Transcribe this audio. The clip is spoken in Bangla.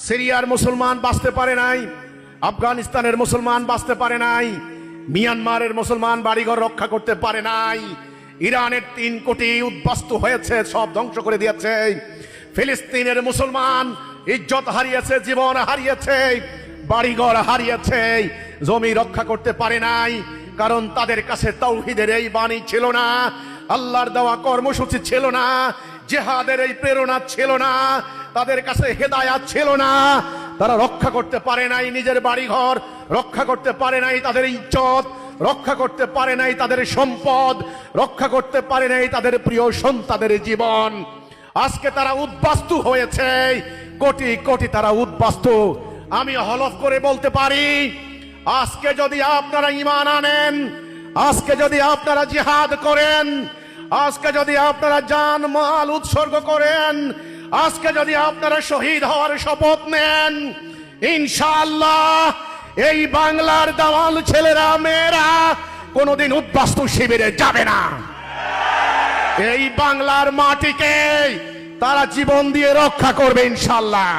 সিরিয়ার মুসলমান বাঁচতে পারে নাই, আফগানিস্তানের মুসলমান বাঁচতে পারে নাই, মিয়ানমারের মুসলমান বাড়িঘর রক্ষা করতে পারে নাই, ইরানের 3 কোটি উদ্বাস্তু হয়েছে, সব ধ্বংস করে দিয়েছে। ফিলিস্তিনের মুসলমান ইজ্জত হারিয়েছে, জীবন হারিয়েছে, বাড়িঘর হারিয়েছে, জমি রক্ষা করতে পারে নাই, কারণ তাদের কাছে তাওহীদের এই বাণী ছিল না, আল্লাহর দেওয়া কর্মসূচি ছিল না, জিহাদের এই প্রেরণা ছিল না, তাদের কাছে হেদায়াত ছিল না। তারা রক্ষা করতে পারে নাই নিজের বাড়িঘর, রক্ষা করতে পারে নাই তাদের ইজ্জত, রক্ষা করতে পারে নাই তাদের সম্পদ, রক্ষা করতে পারে নাই তাদের প্রিয় সন্তানের জীবন। আজকে তারা উদ্বাস্তু হয়েছে, কোটি কোটি তারা উদ্বাস্তু। আমি হলফ করে বলতে পারি, আজকে যদি আপনারা ঈমান আনেন, আজকে যদি আপনারা জিহাদ করেন, আজকে যদি আপনারা জান মাল উৎসর্গ করেন, আজকে যদি আপনারা শহীদ হওয়ার শপথ নেন, ইনশাআল্লাহ এই বাংলার দাওয়াল ছেলেরা মেয়েরা কোনোদিন উদ্বাস্তু শিবিরে যাবে না। এই বাংলার মাটিকে তারা জীবন দিয়ে রক্ষা করবে ইনশাআল্লাহ।